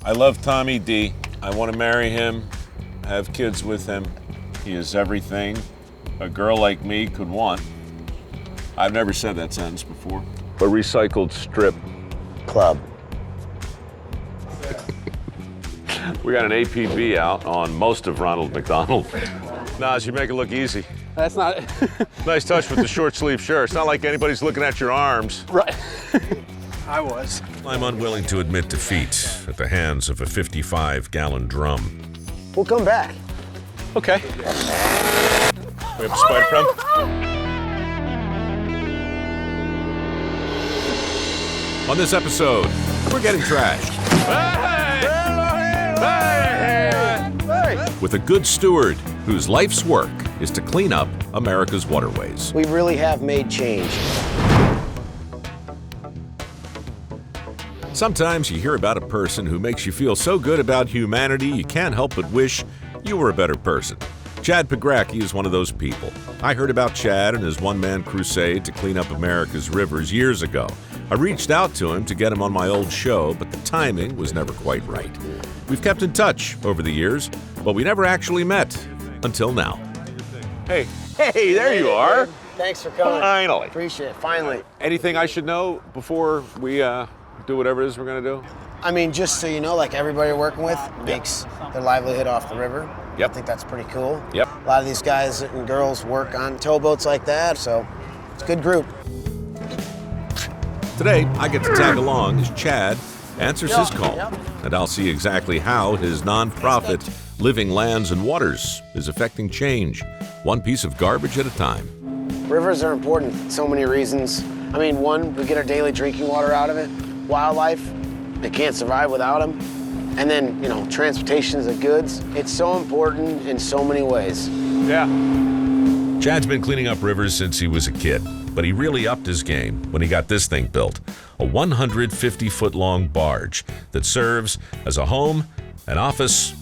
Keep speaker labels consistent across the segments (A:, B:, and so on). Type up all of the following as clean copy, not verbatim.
A: I love Tommy D. I want to marry him, have kids with him. He is everything a girl like me could want. I've never said that sentence before. A recycled strip
B: club.
A: We got an APB out on most of Ronald McDonald. Nas, you make it look easy.
C: That's not...
A: Nice touch with the short sleeve shirt. It's not like anybody's looking at your arms.
C: Right. I was.
A: I'm unwilling to admit defeat at the hands of a 55-gallon drum.
B: We'll come back.
C: Okay.
A: We have a spider drum? On this episode, we're getting trashed. With a good steward whose life's work is to clean up America's waterways.
B: We really have made change.
A: Sometimes you hear about a person who makes you feel so good about humanity you can't help but wish you were a better person. Chad Pagracki is one of those people. I heard about Chad and his one-man crusade to clean up America's rivers years ago. I reached out to him to get him on my old show, but the timing was never quite right. We've kept in touch over the years, but we never actually met until now. Hey, there you are.
B: Thanks for coming.
A: Finally.
B: Appreciate it, finally.
A: Anything I should know before we do whatever it is we're gonna do?
B: I mean, just so you know, like everybody you're working with makes their livelihood off the river.
A: Yep.
B: I think that's pretty cool.
A: Yep.
B: A lot of these guys and girls work on towboats like that, so it's a good group.
A: Today, I get to tag along as Chad answers his call,
B: Yep.
A: and I'll see exactly how his nonprofit Living Lands and Waters is affecting change, one piece of garbage at a time.
B: Rivers are important for so many reasons. I mean, one, we get our daily drinking water out of it. Wildlife, they can't survive without them. And then, you know, transportation of goods. It's so important in so many ways.
A: Yeah. Chad's been cleaning up rivers since he was a kid, but he really upped his game when he got this thing built, a 150-foot-long barge that serves as a home, an office,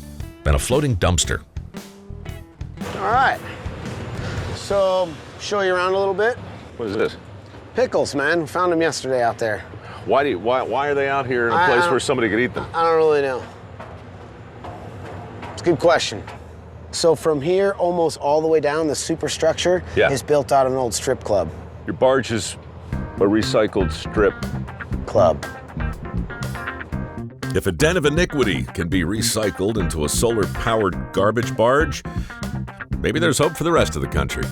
A: and a floating dumpster.
B: All right. So, show you around a little bit.
A: What is this?
B: Pickles, man. Found them yesterday out there.
A: Why are they out here in a place where somebody could eat them?
B: I don't really know. It's a good question. So from here, almost all the way down, the superstructure is built out of an old strip club.
A: Your barge is a recycled strip
B: club.
A: If a den of iniquity can be recycled into a solar-powered garbage barge, maybe there's hope for the rest of the country.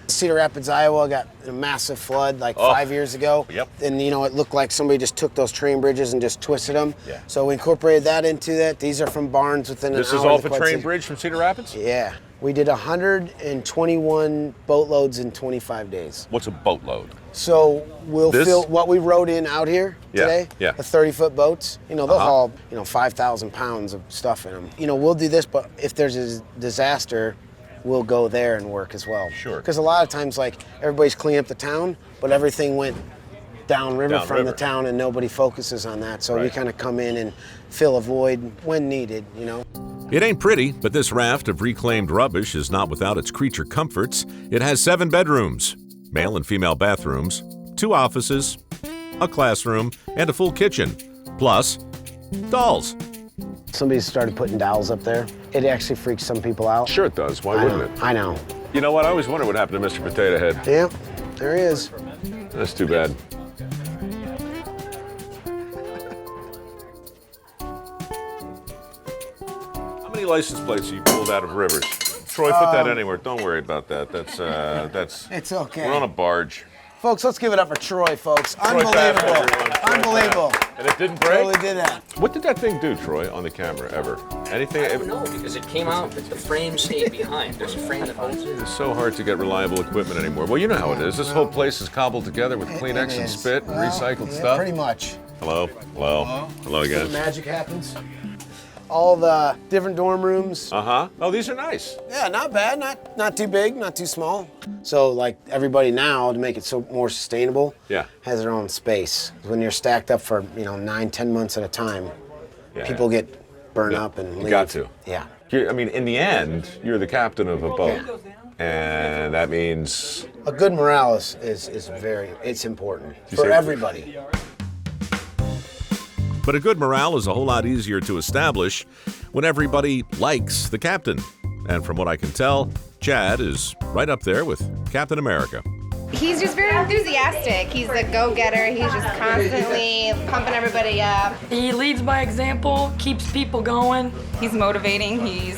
B: Cedar Rapids, Iowa got a massive flood like 5 years ago.
A: Yep.
B: And you know, it looked like somebody just took those train bridges and just twisted them.
A: Yeah.
B: So we incorporated that into that. These are from barns within an hour.
A: This is off a train bridge from Cedar Rapids?
B: Yeah. We did 121 boatloads in 25 days.
A: What's a boatload?
B: So we'll fill what we rode in out here today, the 30-foot boats. You know, they'll haul, 5,000 pounds of stuff in them. You know, we'll do this, but if there's a disaster, we'll go there and work as well.
A: Sure.
B: Because a lot of times, like, everybody's cleaning up the town, but everything went downriver from the town and nobody focuses on that. So we kind of come in and fill a void when needed, you know.
A: It ain't pretty, but this raft of reclaimed rubbish is not without its creature comforts. It has 7 bedrooms, male and female bathrooms, 2 offices, a classroom, and a full kitchen, plus dolls.
B: Somebody started putting dowels up there. It actually freaks some people out.
A: Sure it does. Why wouldn't it?
B: I know.
A: You know what? I always wondered what happened to Mr. Potato Head.
B: Yeah, there he is.
A: That's too bad. How many license plates have you pulled out of rivers? Troy, put that anywhere. Don't worry about that. That's.
B: It's okay.
A: We're on a barge.
B: Folks, let's give it up for Troy, folks.
A: Troy
B: Unbelievable.
A: Papp,
B: Unbelievable.
A: And it didn't break?
B: Totally did that.
A: What did that thing do, Troy, on the camera ever? Anything?
D: I don't know, because it came out, the frame stayed behind. There's a frame that holds it.
A: It's so hard to get reliable equipment anymore. Well, you know how it is. This whole place is cobbled together with Kleenex and spit and recycled stuff.
B: Pretty much.
A: Hello? Hello? Hello again.
B: Magic happens. All the different dorm rooms.
A: Uh-huh. Oh, these are nice.
B: Yeah, not bad. Not too big, not too small. So, like, everybody now, to make it so more sustainable, has their own space. When you're stacked up for, 9, 10 months at a time, people get burned up and leave.
A: You got to.
B: Yeah.
A: I mean, in the end, you're the captain of a boat. And that means...
B: A good morale is very, it's important for everybody.
A: But a good morale is a whole lot easier to establish when everybody likes the captain. And from what I can tell, Chad is right up there with Captain America.
E: He's just very enthusiastic. He's a go-getter. He's just constantly pumping everybody up.
F: He leads by example, keeps people going.
G: He's motivating. He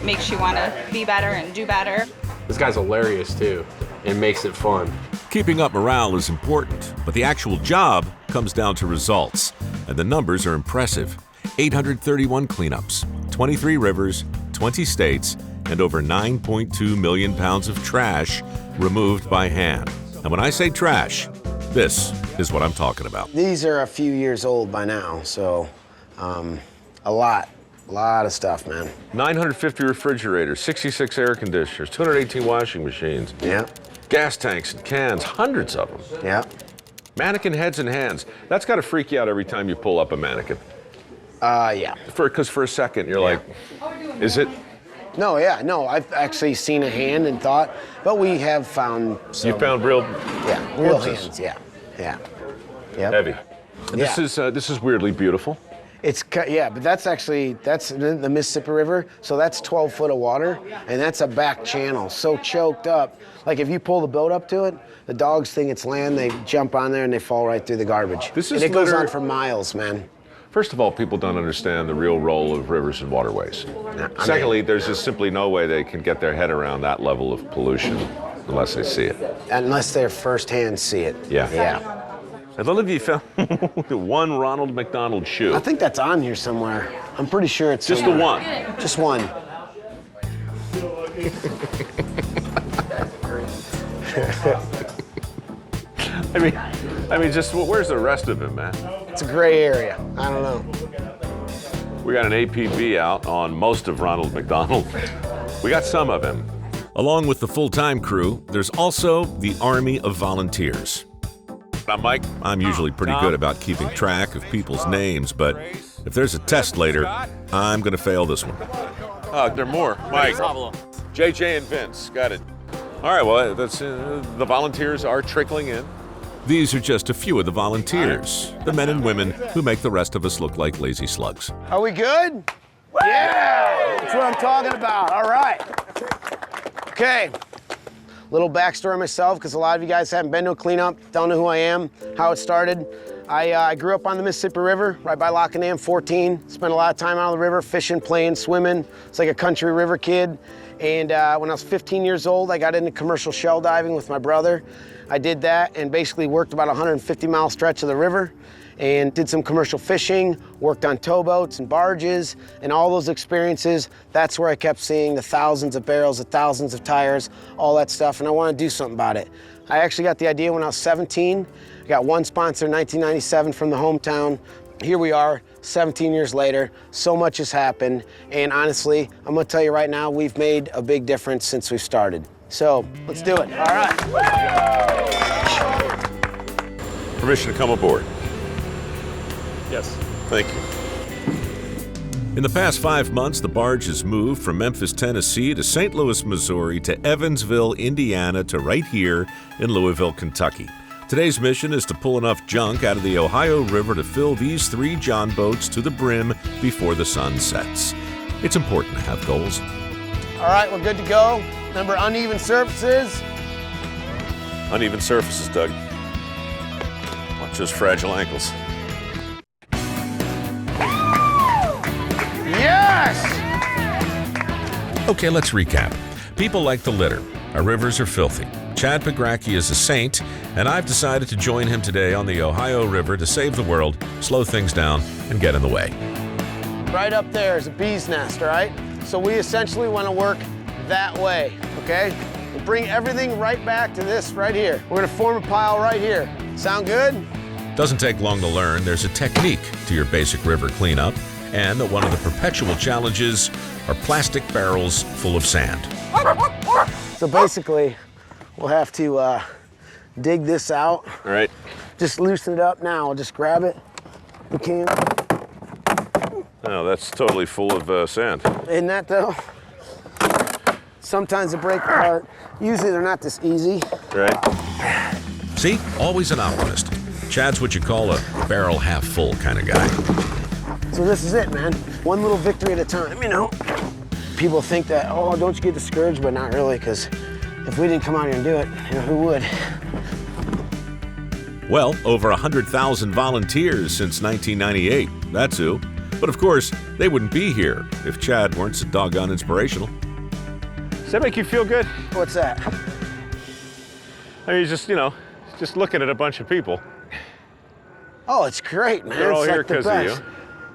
G: makes you want to be better and do better.
C: This guy's hilarious too. It makes it fun.
A: Keeping up morale is important, but the actual job comes down to results. And the numbers are impressive. 831 cleanups, 23 rivers, 20 states, and over 9.2 million pounds of trash removed by hand. And when I say trash, this is what I'm talking about.
B: These are a few years old by now, so a lot of stuff, man.
A: 950 refrigerators, 66 air conditioners, 218 washing machines.
B: Yeah,
A: Gas tanks and cans, hundreds of them.
B: yeah.
A: Mannequin heads and hands. That's got to freak you out every time you pull up a mannequin.
B: Yeah.
A: Because for a second, you're like, is it?
B: No, yeah, no, I've actually seen a hand and thought, but we have found some.
A: You found real
B: real
A: corpses.
B: hands, yeah. Yep.
A: Heavy. And
B: Yeah.
A: this is weirdly beautiful.
B: But that's the Mississippi River, so that's 12 foot of water, and that's a back channel, so choked up. Like if you pull the boat up to it, the dogs think it's land, they jump on there and they fall right through the garbage. And it goes on for miles, man.
A: First of all, people don't understand the real role of rivers and waterways. Secondly, there's just simply no way they can get their head around that level of pollution unless they see it.
B: Unless they firsthand see it.
A: Yeah.
B: Yeah.
A: Have all of you found one Ronald McDonald shoe?
B: I think that's on here somewhere. I'm pretty sure it's
A: Just
B: somewhere.
A: the one.
B: Just one.
A: I mean, just where's the rest of him, man?
B: It's a gray area. I don't know.
A: We got an APB out on most of Ronald McDonald. We got some of him. Along with the full-time crew, there's also the Army of Volunteers. Now, Mike, I'm usually pretty good about keeping track of people's names, but if there's a test later, I'm going to fail this one. There are more. Mike, JJ and Vince, got it. All right, well, that's the volunteers are trickling in. These are just a few of the volunteers, the men and women who make the rest of us look like lazy slugs.
B: Are we good? Yeah! That's what I'm talking about. All right. Okay. Little backstory myself, because a lot of you guys haven't been to a cleanup, don't know who I am, how it started. I grew up on the Mississippi River, right by Lock and Dam 14. Spent a lot of time out on the river, fishing, playing, swimming. It's like a country river kid. And when I was 15 years old, I got into commercial shell diving with my brother. I did that and basically worked about a 150-mile stretch of the river and did some commercial fishing, worked on towboats and barges, and all those experiences, that's where I kept seeing the thousands of barrels, the thousands of tires, all that stuff, and I wanted to do something about it. I actually got the idea when I was 17. I got one sponsor in 1997 from the hometown. Here we are, 17 years later. So much has happened, and honestly, I'm gonna tell you right now, we've made a big difference since we've started. So, let's do it. All right.
A: Permission to come aboard.
C: Yes.
A: Thank you. In the past 5 months, the barge has moved from Memphis, Tennessee to St. Louis, Missouri to Evansville, Indiana to right here in Louisville, Kentucky. Today's mission is to pull enough junk out of the Ohio River to fill these 3 John boats to the brim before the sun sets. It's important to have goals.
B: All right, we're good to go. Remember, uneven surfaces.
A: Uneven surfaces, Doug. Watch those fragile ankles.
B: Yes!
A: Okay, let's recap. People like the litter. Our rivers are filthy. Chad Pagracki is a saint, and I've decided to join him today on the Ohio River to save the world, slow things down, and get in the way.
B: Right up there is a bee's nest, all right? So we essentially want to work that way, okay? We'll bring everything right back to this right here. We're gonna form a pile right here. Sound good?
A: Doesn't take long to learn. There's a technique to your basic river cleanup, and one of the perpetual challenges are plastic barrels full of sand.
B: So basically, we'll have to dig this out.
A: All right.
B: Just loosen it up now. I'll just grab it. We can.
A: Oh, that's totally full of sand.
B: Isn't that though? Sometimes they break apart. Usually they're not this easy.
A: Right. See? Always an optimist. Chad's what you call a barrel half full kind of guy.
B: So this is it, man. One little victory at a time, you know? People think that, oh, don't you get discouraged, but not really, because if we didn't come out here and do it, you know, who would?
A: Well, over 100,000 volunteers since 1998. That's who. But of course, they wouldn't be here if Chad weren't so doggone inspirational.
H: Does that make you feel good?
B: What's that?
H: I mean, just, you know, just looking at a bunch of people.
B: Oh, it's great, man.
H: They're all
B: it's
H: here
B: like the
H: 'cause of
B: best.
H: you.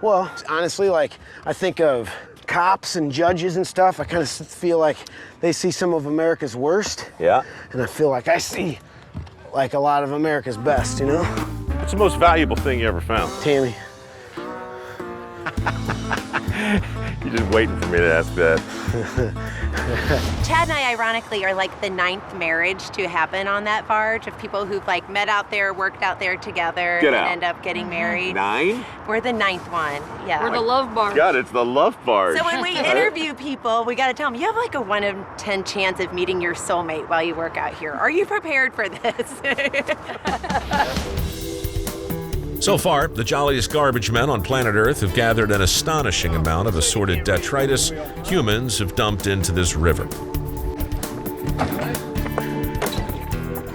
B: Well, honestly, like, I think of cops and judges and stuff. I kind of feel like they see some of America's worst.
H: Yeah.
B: And I feel like I see, like, a lot of America's best, you know?
H: What's the most valuable thing you ever found?
B: Tammy.
H: You're just waiting for me to ask that.
I: Chad and I, ironically, are like the 9th marriage to happen on that barge of people who've like met out there, worked out there together,
H: Get
I: and
H: out.
I: end up getting married.
H: 9?
I: We're the 9th one, yeah.
F: We're the Love Barge.
H: God, it's the Love Barge.
I: So when we interview people, we gotta tell them, you have like a 1 in 10 chance of meeting your soulmate while you work out here. Are you prepared for this?
A: So far, the jolliest garbage men on planet Earth have gathered an astonishing amount of assorted detritus humans have dumped into this river.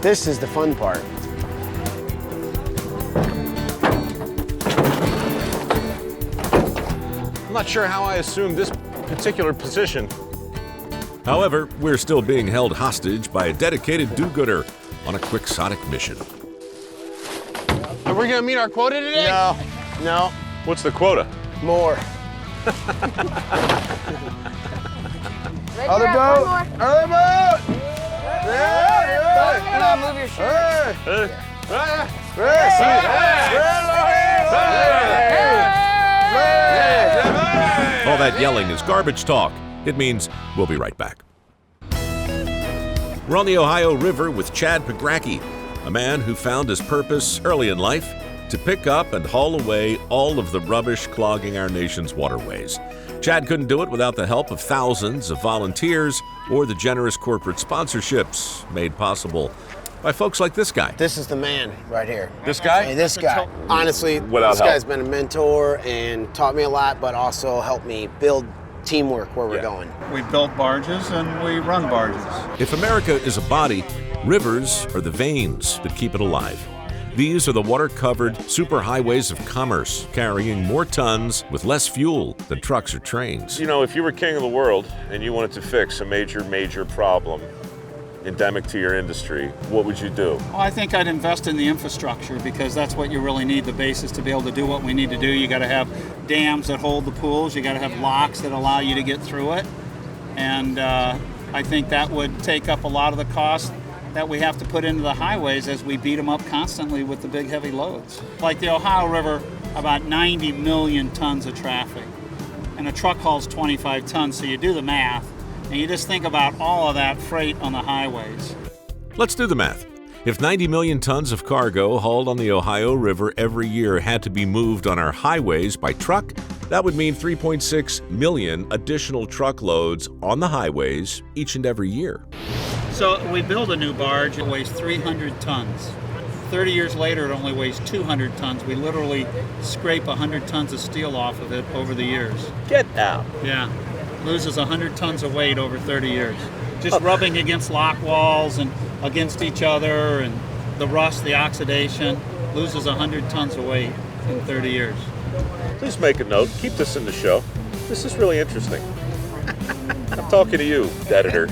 B: This is the fun part.
H: I'm not sure how I assumed this particular position.
A: However, we're still being held hostage by a dedicated do-gooder on a quixotic mission.
H: Are we gonna meet our quota today?
B: No,
H: What's the quota?
B: more. Other boat! Other boat!
F: Move your shirt.
A: All that yelling is garbage talk. It means we'll be right back. We're on the Ohio River with Chad Pagracki, a man who found his purpose early in life to pick up and haul away all of the rubbish clogging our nation's waterways. Chad couldn't do it without the help of thousands of volunteers or the generous corporate sponsorships made possible by folks like this guy.
B: This is the man right here.
H: This guy?
B: Hey, this guy. Honestly,
H: Without
B: this
H: help.
B: guy's been a mentor and taught me a lot, but also helped me build teamwork where we're going.
J: We build barges and we run barges.
A: If America is a body, rivers are the veins that keep it alive. These are the water-covered superhighways of commerce, carrying more tons with less fuel than trucks or trains.
H: You know, if you were king of the world and you wanted to fix a major problem endemic to your industry, what would you do?
J: Well, I think I'd invest in the infrastructure because that's what you really need, the basis to be able to do what we need to do. You got to have dams that hold the pools. You got to have locks that allow you to get through it. And I think that would take up a lot of the cost that we have to put into the highways as we beat them up constantly with the big heavy loads. Like the Ohio River, about 90 million tons of traffic. And a truck hauls 25 tons, so you do the math. And you just think about all of that freight on the highways.
A: Let's do the math. If 90 million tons of cargo hauled on the Ohio River every year had to be moved on our highways by truck, that would mean 3.6 million additional truckloads on the highways each and every year.
J: So we build a new barge, it weighs 300 tons. 30 years later, it only weighs 200 tons. We literally scrape 100 tons of steel off of it over the years.
H: Get out.
J: Yeah, loses 100 tons of weight over 30 years. Just rubbing against lock walls and against each other and the rust, the oxidation, loses 100 tons of weight in 30 years.
H: Please make a note. Keep this in the show. This is really interesting. I'm talking to you, editor.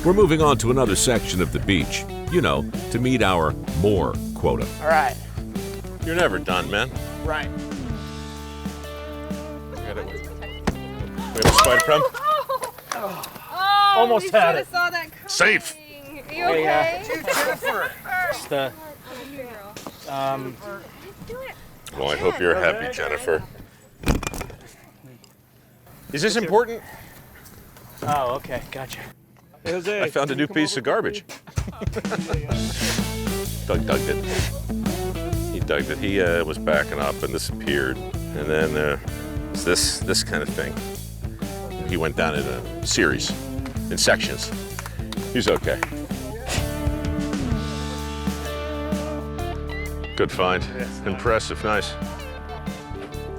A: We're moving on to another section of the beach, you know, to meet our more quota.
B: All right.
H: You're never done, man.
B: Right.
H: We have a spider problem?
E: Almost had it. Saw that coming.
H: Safe.
E: Are you okay?
H: Well, I hope you're happy, Jennifer. Is this important?
K: Oh, okay, gotcha.
H: I found a new piece of garbage. Doug dug it. He dug it. He was backing up and disappeared. And then it's this kind of thing. He went down in a series, in sections. He's okay. Good find. Impressive. Nice.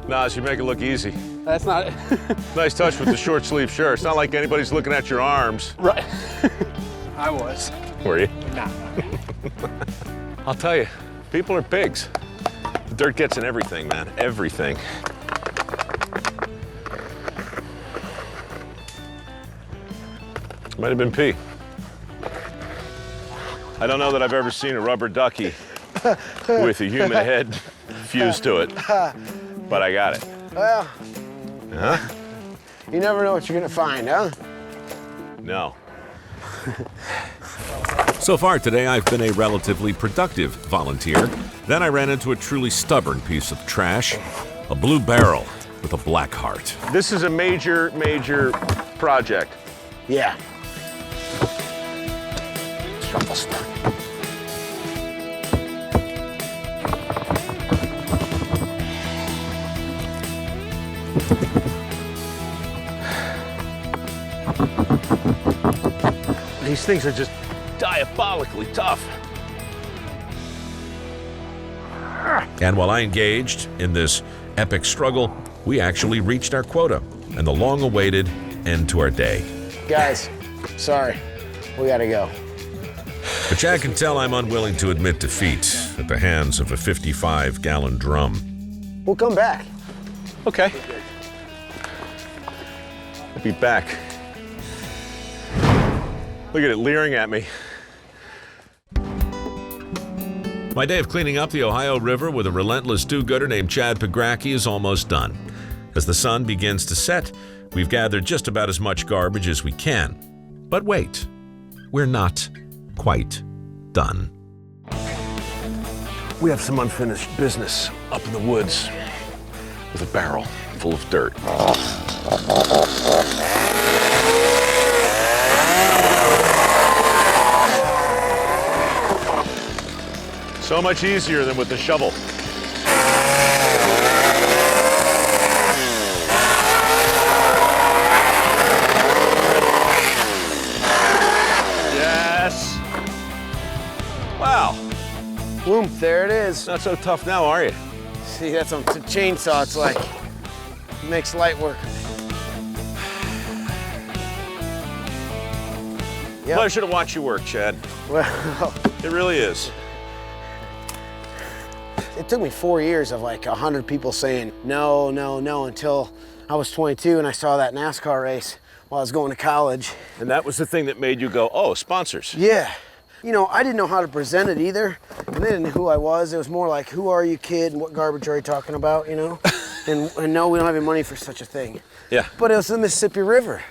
H: Nah, you make it look easy.
C: That's not it.
H: Nice touch with the short sleeve shirt. It's not like anybody's looking at your arms.
C: Right. I was.
H: Were you?
C: Nah.
H: I'll tell you, people are pigs. The dirt gets in everything, man. Everything. Might have been pee. I don't know that I've ever seen a rubber ducky with a human head fused to it, but I got it.
B: Well,
H: Huh?
B: you never know what you're gonna find, huh?
H: No.
A: So far today, I've been a relatively productive volunteer. Then I ran into a truly stubborn piece of trash, a blue barrel with a black heart.
H: This is a major, major project.
B: Yeah.
H: Shovel start. These things are just diabolically tough.
A: And while I engaged in this epic struggle, we actually reached our quota and the long-awaited end to our day.
B: Guys, sorry. We gotta go.
A: But Chad can tell I'm unwilling to admit defeat at the hands of a 55-gallon drum.
B: We'll come back.
H: Okay. I'll be back. Look at it leering at me.
A: My day of cleaning up the Ohio River with a relentless do-gooder named Chad Pagracki is almost done. As the sun begins to set, we've gathered just about as much garbage as we can. But wait, we're not quite done.
H: We have some unfinished business up in the woods with a barrel full of dirt. So much easier than with the shovel. Yes. Wow.
B: Boom, there it is.
H: Not so tough now, are you?
B: See, that's a chainsaw. It's like, it makes light work. Yep.
H: Pleasure to watch you work, Chad.
B: Well,
H: It really is.
B: it took me 4 years of like 100 people saying no, no, no, until I was 22 and I saw that NASCAR race while I was going to college.
H: And that was the thing that made you go, oh, sponsors.
B: Yeah. You know, I didn't know how to present it either, and they didn't know who I was. It was more like, who are you, kid, and what garbage are you talking about, you know? and no, we don't have any money for such a thing.
H: Yeah.
B: But it was the Mississippi River.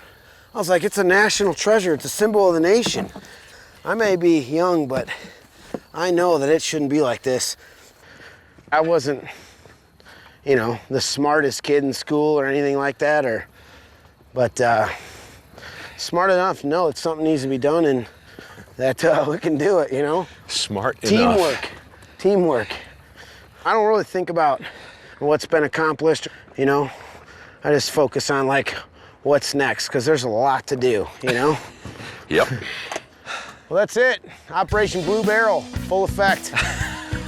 B: I was like, it's a national treasure. It's a symbol of the nation. I may be young, but I know that it shouldn't be like this. I wasn't, you know, the smartest kid in school or anything like that, but smart enough to know that something needs to be done and that we can do it, you know?
H: Smart enough.
B: Teamwork. I don't really think about what's been accomplished, you know? I just focus on like what's next, because there's a lot to do, you know?
H: Yep.
B: Well, that's it. Operation Blue Barrel, full effect.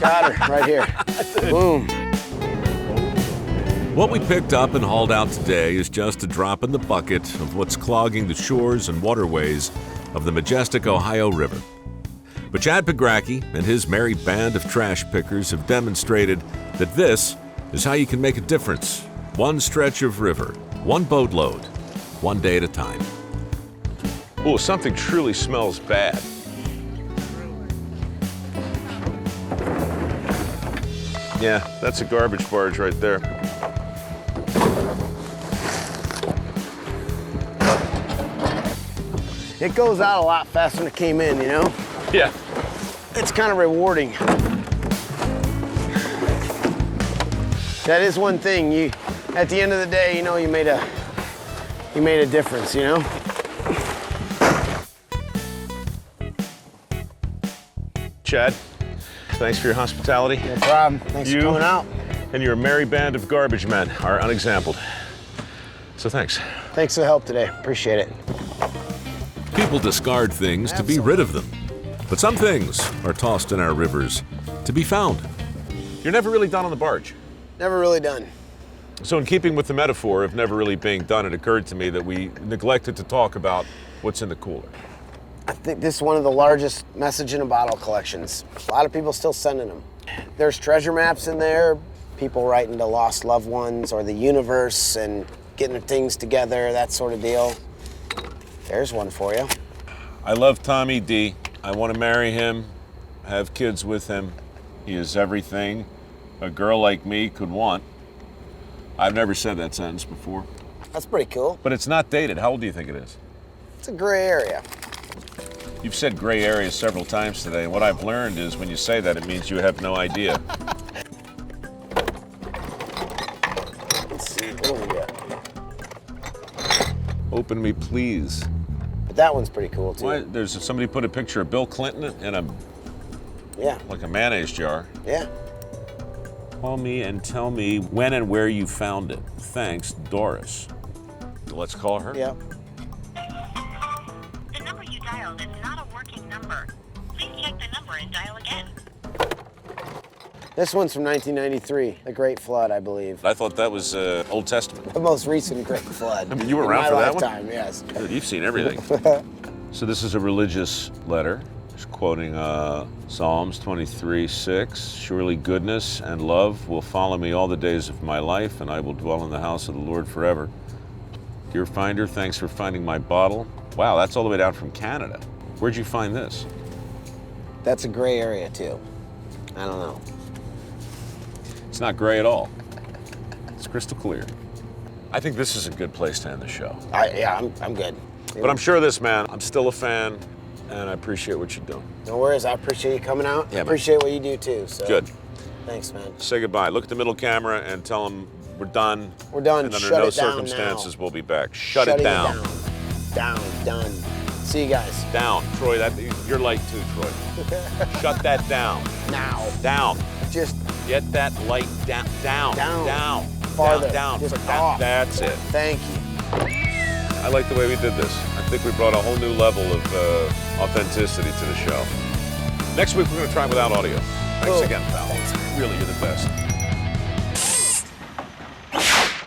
B: Got her right here. Boom.
A: What we picked up and hauled out today is just a drop in the bucket of what's clogging the shores and waterways of the majestic Ohio River. But Chad Pagracki and his merry band of trash pickers have demonstrated that this is how you can make a difference. One stretch of river, one boatload, one day at a time.
H: Oh, something truly smells bad. Yeah, that's a garbage barge right there.
B: It goes out a lot faster than it came in, you know?
H: Yeah.
B: It's kind of rewarding. That is one thing. At the end of the day, you know, you made a difference, you know?
H: Chad, thanks for your hospitality.
B: No problem. Thanks for coming out.
H: And your merry band of garbage men are unexampled. So thanks.
B: Thanks for the help today. Appreciate it.
A: People discard things to be rid of them. But some things are tossed in our rivers to be found.
H: You're never really done on the barge.
B: Never really done.
A: So in keeping with the metaphor of never really being done, it occurred to me that we neglected to talk about what's in the cooler.
B: I think this is one of the largest message in a bottle collections. A lot of people still sending them. There's treasure maps in there, people writing to lost loved ones or the universe and getting things together, that sort of deal. There's one for you.
A: I love Tommy D. I want to marry him, have kids with him. He is everything a girl like me could want. I've never said that sentence before.
B: That's pretty cool.
A: But it's not dated. How old do you think it is?
B: It's a gray area.
A: You've said gray area several times today, and what I've learned is when you say that, it means you have no idea.
B: Let's see, what do we got?
A: Open me, please.
B: But that one's pretty cool, too.
A: Why, there's somebody put a picture of Bill Clinton in a, like a mayonnaise jar.
B: Yeah.
A: Call me and tell me when and where you found it. Thanks, Doris. Let's call her.
B: Yeah.
L: The number you dialed is not a working number. Please check the number and dial again.
B: This one's from 1993, the Great Flood, I believe.
A: I thought that was Old Testament.
B: The most recent Great Flood.
A: I mean, you were around for that one?
B: In my lifetime, yes.
A: Dude, you've seen everything. So this is a religious letter. It's quoting Psalms 23:6. Surely goodness and love will follow me all the days of my life, and I will dwell in the house of the Lord forever. Dear finder, thanks for finding my bottle. Wow, that's all the way down from Canada. Where'd you find this?
B: That's a gray area, too. I don't know.
A: It's not gray at all. It's crystal clear. I think this is a good place to end the show.
B: I'm good.
A: But I'm sure of this, man, I'm still a fan, and I appreciate what you're doing.
B: No worries. I appreciate you coming out.
A: Yeah,
B: I appreciate what you do, too. So.
A: Good.
B: Thanks, man.
A: Say goodbye. Look at the middle camera and tell them we're done.
B: We're done.
A: And under
B: Shut
A: no
B: it down
A: circumstances
B: now.
A: we'll be back. Shut it down.
B: Down. Done. See you guys.
A: Down. Troy, you're light too, Troy. Shut that down.
B: Now.
A: Down.
B: Just
A: get that light down. Down.
B: Farther.
A: Down.
B: Just off.
A: That's it.
B: Thank you.
A: I like the way we did this. I think we brought a whole new level of authenticity to the show. Next week, we're going to try without audio. Thanks again, pal. Thanks. Really, you're the best.